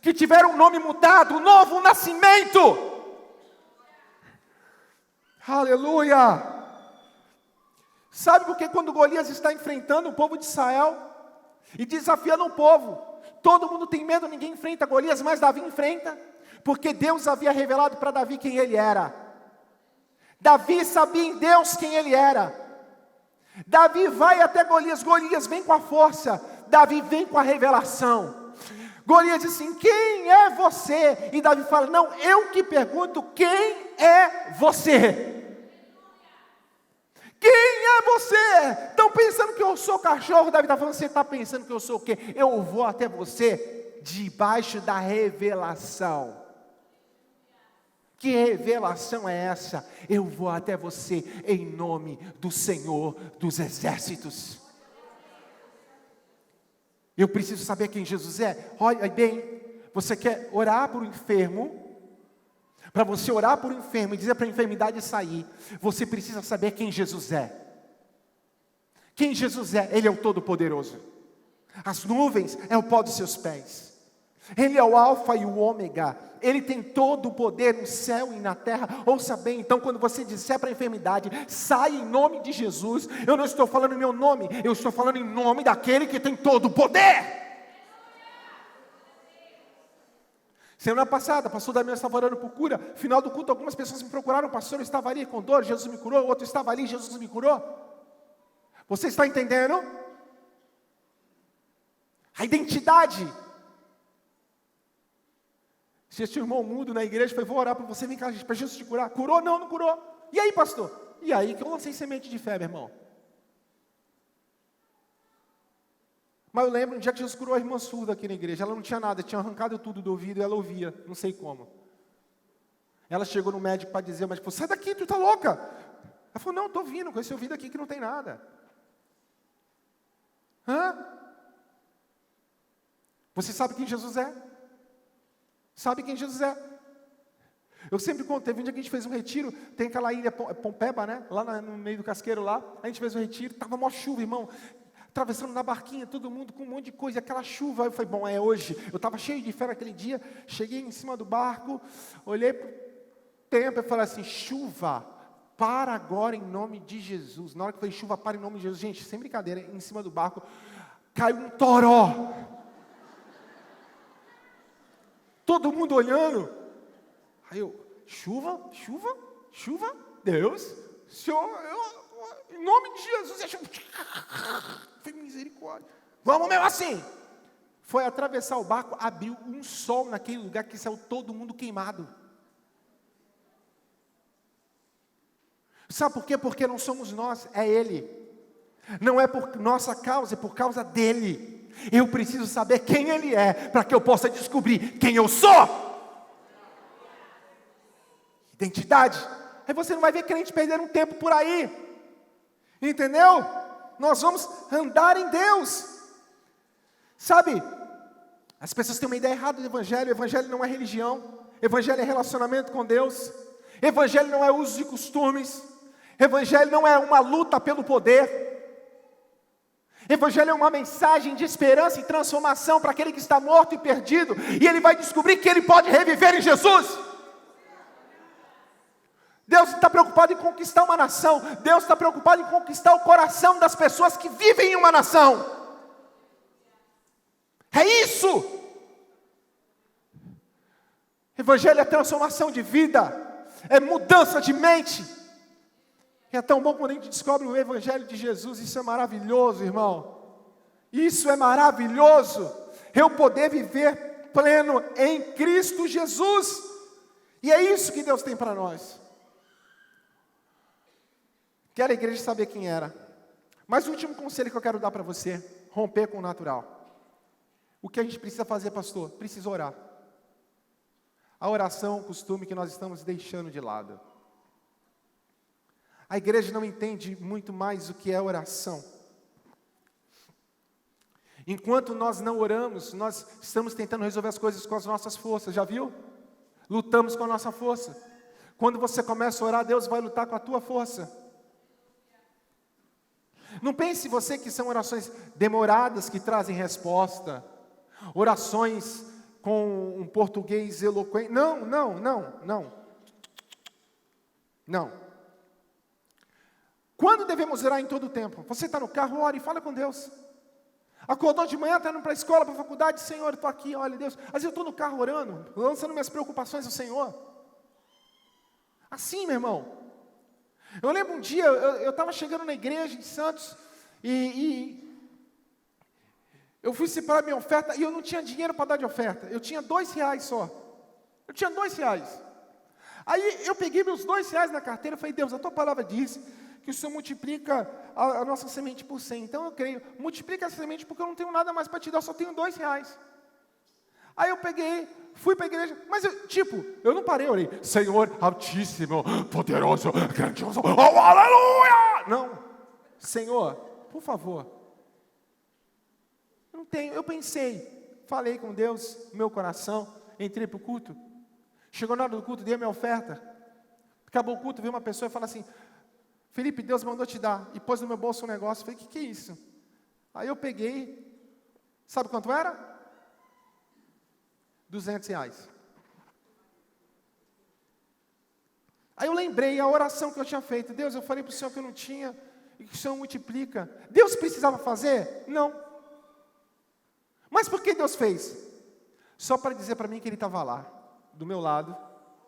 que tiveram o nome mudado, o novo nascimento. Aleluia! Sabe por que quando Golias está enfrentando o povo de Israel e desafiando o povo, todo mundo tem medo, ninguém enfrenta Golias, mas Davi enfrenta? Porque Deus havia revelado para Davi quem ele era. Davi sabia em Deus quem ele era. Davi vai até Golias, Golias vem com a força, Davi vem com a revelação. Golias diz assim: quem é você? E Davi fala: não, eu que pergunto, quem é você? Quem é você? Estão pensando que eu sou cachorro? Davi está falando: você está pensando que eu sou o quê? Eu vou até você debaixo da revelação. Que revelação é essa? Eu vou até você em nome do Senhor dos Exércitos. Eu preciso saber quem Jesus é. Olha bem, você quer orar por um enfermo? Para você orar por um enfermo e dizer para a enfermidade sair, você precisa saber quem Jesus é. Quem Jesus é? Ele é o Todo-Poderoso. As nuvens é o pó dos seus pés. Ele é o Alfa e o Ômega. Ele tem todo o poder no céu e na terra. Ouça bem, então quando você disser para a enfermidade, sai em nome de Jesus, eu não estou falando em meu nome, eu estou falando em nome daquele que tem todo o poder. Semana passada, pastor Damião estava orando por cura. Final do culto, algumas pessoas me procuraram: pastor, eu estava ali com dor, Jesus me curou. Outro estava ali, Jesus me curou. Você está entendendo? A identidade. Se esse irmão mudo na igreja foi: vou orar para você, vem cá, para Jesus te curar. Curou? Não, não curou. E aí, pastor? E aí que eu lancei semente de fé, meu irmão. Mas eu lembro um dia que Jesus curou a irmã surda aqui na igreja. Ela não tinha nada, tinha arrancado tudo do ouvido e ela ouvia, não sei como. Ela chegou no médico para dizer: o médico falou: sai daqui, tu está louca. Ela falou: não, estou vindo com esse ouvido aqui que não tem nada. Você sabe quem Jesus é? Sabe quem Jesus é? Eu sempre conto, teve um dia que a gente fez um retiro, tem aquela ilha Pompeba, né? Lá no meio do casqueiro lá, a gente fez um retiro, estava mó chuva, irmão. Atravessando na barquinha, todo mundo com um monte de coisa, aquela chuva. Eu falei: bom, é hoje. Eu estava cheio de fé naquele dia, cheguei em cima do barco, olhei para o tempo e falei assim: chuva, para agora em nome de Jesus. Na hora que eu falei: chuva, para em nome de Jesus, gente, sem brincadeira, em cima do barco, caiu um toró. Todo mundo olhando. Aí eu: chuva, chuva, chuva, Deus, Senhor, em nome de Jesus, é chuva. Foi misericórdia. Vamos mesmo assim. Foi atravessar o barco, abriu um sol naquele lugar que saiu todo mundo queimado. Sabe por quê? Porque não somos nós, é Ele. Não é por nossa causa, é por causa dEle. Eu preciso saber quem Ele é, para que eu possa descobrir quem eu sou. Identidade. Aí você não vai ver crente perder um tempo por aí. Entendeu? Nós vamos andar em Deus. Sabe, as pessoas têm uma ideia errada do Evangelho. O Evangelho não é religião. O Evangelho é relacionamento com Deus. O Evangelho não é usos e costumes. O Evangelho não é uma luta pelo poder. O Evangelho é uma mensagem de esperança e transformação para aquele que está morto e perdido. E ele vai descobrir que ele pode reviver em Jesus. Deus está preocupado em conquistar uma nação. Deus está preocupado em conquistar o coração das pessoas que vivem em uma nação. É isso. Evangelho é transformação de vida. É mudança de mente. E é tão bom quando a gente descobre o Evangelho de Jesus. Isso é maravilhoso, irmão. Isso é maravilhoso. Eu poder viver pleno em Cristo Jesus. E é isso que Deus tem para nós. Quero a igreja saber quem era. Mas o último conselho que eu quero dar para você: romper com o natural. O que a gente precisa fazer, pastor? Precisa orar. A oração é um costume que nós estamos deixando de lado. A igreja não entende muito mais o que é oração. Enquanto nós não oramos, nós estamos tentando resolver as coisas com as nossas forças, já viu? Lutamos com a nossa força. Quando você começa a orar, Deus vai lutar com a tua força. Não pense você que são orações demoradas que trazem resposta, orações com um português eloquente. Não. Quando devemos orar em todo o tempo? Você está no carro, ore e fala com Deus. Acordou de manhã, está indo para a escola, para a faculdade, Senhor, estou aqui, olha Deus. Às vezes eu estou no carro orando, lançando minhas preocupações ao Senhor. Assim, meu irmão. Eu lembro um dia, eu estava chegando na igreja em Santos, e eu fui separar minha oferta, e eu não tinha dinheiro para dar de oferta. Eu tinha R$2 só. Eu tinha R$2. Aí eu peguei meus R$2 na carteira e falei, Deus, a tua palavra diz que o Senhor multiplica a nossa semente por 100. Então eu creio, multiplica essa semente porque eu não tenho nada mais para te dar, eu só tenho R$2. Aí eu peguei, fui para a igreja, mas eu não parei, orei, Senhor Altíssimo, Poderoso, Grandioso, oh, aleluia! Não, Senhor, por favor, eu não tenho, eu pensei, falei com Deus, no meu coração, entrei para o culto, chegou na hora do culto, dei a minha oferta, acabou o culto, veio uma pessoa e falou assim, Felipe, Deus mandou te dar, e pôs no meu bolso um negócio, falei, que é isso? Aí eu peguei, sabe quanto era? R$200. Aí eu lembrei a oração que eu tinha feito. Deus, eu falei para o Senhor que eu não tinha, e que o Senhor multiplica. Deus precisava fazer? Não. Mas por que Deus fez? Só para dizer para mim que Ele estava lá, do meu lado,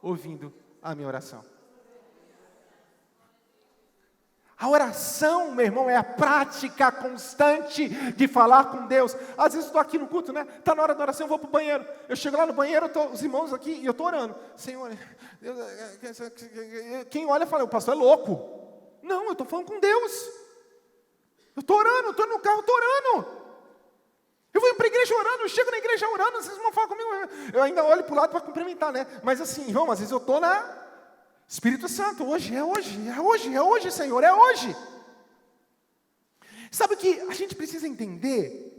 ouvindo a minha oração. A oração, meu irmão, é a prática constante de falar com Deus. Às vezes eu estou aqui no culto, né? Está na hora da oração, eu vou para o banheiro. Eu chego lá no banheiro, os irmãos aqui, e eu estou orando. Senhor, Deus, quem olha fala, o pastor é louco. Não, eu estou falando com Deus. Eu estou orando, eu estou no carro, estou orando. Eu vou para a igreja orando, eu chego na igreja orando, vocês não falam comigo. Eu ainda olho para o lado para cumprimentar, né? Mas assim, irmão, às vezes eu estou na... Espírito Santo, hoje, Senhor, é hoje. Sabe o que a gente precisa entender?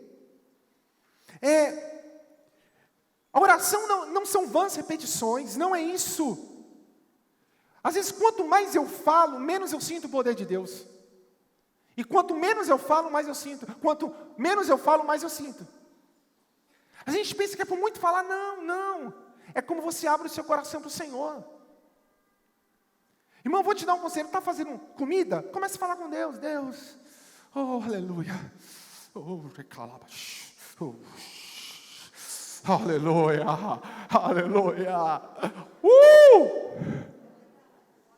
A oração não são vãs repetições, não é isso. Às vezes, quanto mais eu falo, menos eu sinto o poder de Deus. E quanto menos eu falo, mais eu sinto. Quanto menos eu falo, mais eu sinto. A gente pensa que é por muito falar, não. É como você abre o seu coração para o Senhor. Irmão, vou te dar um conselho, está fazendo comida? Comece a falar com Deus, Deus, oh, aleluia, oh, recalabas, oh, aleluia,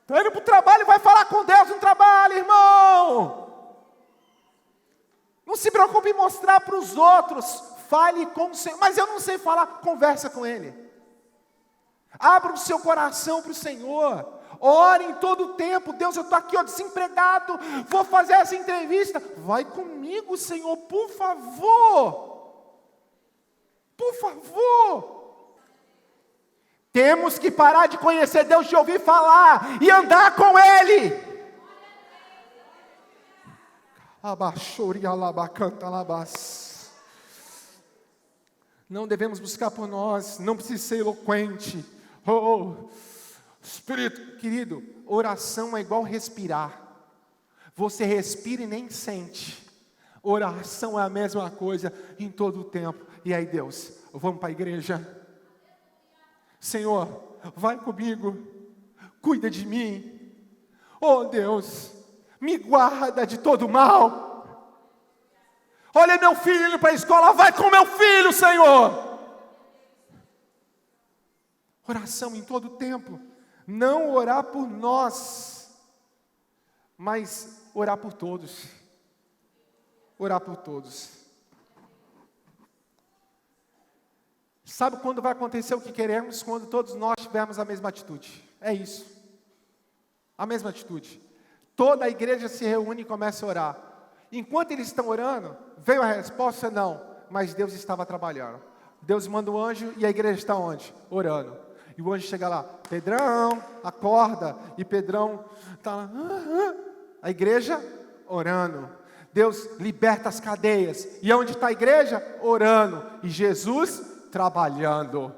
Está indo para o trabalho e vai falar com Deus no trabalho, irmão. Não se preocupe em mostrar para os outros, fale com o Senhor, mas eu não sei falar, conversa com Ele. Abra o seu coração para o Senhor. Ore em todo o tempo. Deus, eu estou aqui desempregado, vou fazer essa entrevista. Vai comigo, Senhor, por favor. Por favor. Temos que parar de conhecer Deus, de ouvir falar e andar com Ele. Não devemos buscar por nós, não precisa ser eloquente. Espírito, querido, oração é igual respirar. Você respira e nem sente. Oração é a mesma coisa em todo o tempo. E aí, Deus, vamos para a igreja? Senhor, vai comigo, cuida de mim. Oh Deus, me guarda de todo mal. Olha meu filho indo para a escola, vai com meu filho, Senhor. Oração em todo o tempo. Não orar por nós, mas orar por todos. Orar por todos. Sabe quando vai acontecer o que queremos? Quando todos nós tivermos a mesma atitude. É isso. A mesma atitude. Toda a igreja se reúne e começa a orar. Enquanto eles estão orando, veio a resposta? Não. Mas Deus estava trabalhando. Deus manda o anjo e a igreja está onde? Orando. E o anjo chega lá, Pedrão, acorda. E Pedrão está lá, a igreja orando. Deus liberta as cadeias. E onde está a igreja? Orando. E Jesus trabalhando.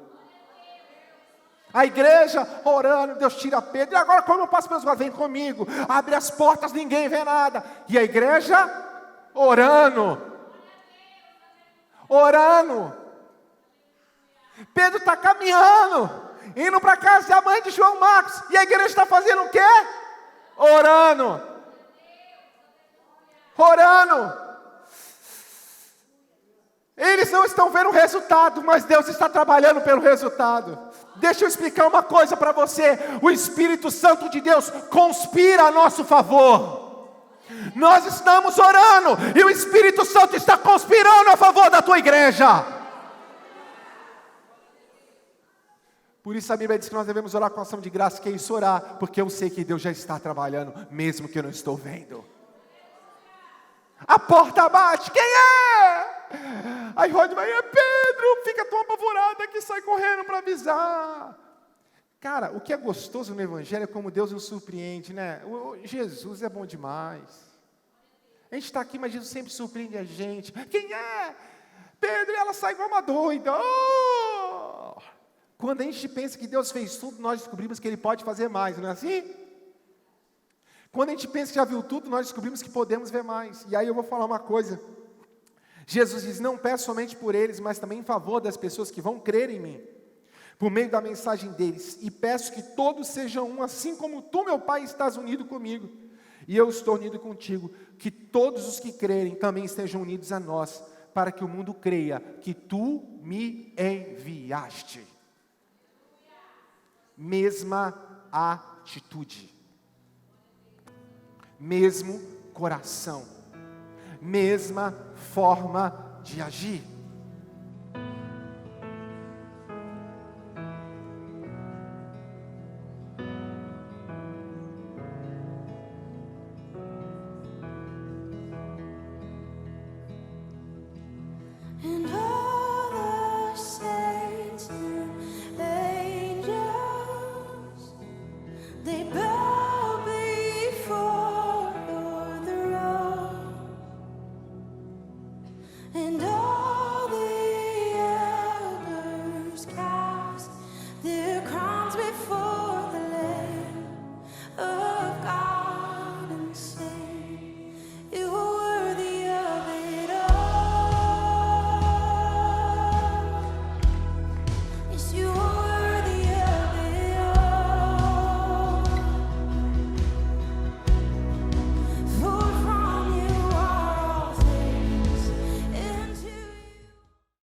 A igreja orando, Deus tira Pedro. E agora como eu passo pelos lugares? Vem comigo. Abre as portas, ninguém vê nada. E a igreja orando. Orando. Pedro está caminhando, indo para casa da mãe de João Marcos. E a igreja está fazendo o quê? Orando. Orando. Eles não estão vendo o resultado, mas Deus está trabalhando pelo resultado. Deixa eu explicar uma coisa para você. O Espírito Santo de Deus conspira a nosso favor. Nós estamos orando e o Espírito Santo está conspirando a favor da tua igreja. Por isso a Bíblia diz que nós devemos orar com ação de graça. Que é isso, orar? Porque eu sei que Deus já está trabalhando, mesmo que eu não estou vendo. A porta bate, quem é? Aí Rod vai, é Pedro, fica tão apavorada que sai correndo para avisar. Cara, o que é gostoso no Evangelho é como Deus nos surpreende, né? Jesus é bom demais. A gente está aqui, mas Jesus sempre surpreende a gente. Quem é? Pedro, e ela sai igual uma doida. Oh! Quando a gente pensa que Deus fez tudo, nós descobrimos que Ele pode fazer mais, não é assim? Quando a gente pensa que já viu tudo, nós descobrimos que podemos ver mais. E aí eu vou falar uma coisa. Jesus diz, não peço somente por eles, mas também em favor das pessoas que vão crer em mim, por meio da mensagem deles. E peço que todos sejam um, assim como tu, meu Pai, estás unido comigo. E eu estou unido contigo. Que todos os que crerem também estejam unidos a nós, para que o mundo creia que tu me enviaste. Mesma atitude, mesmo coração, mesma forma de agir.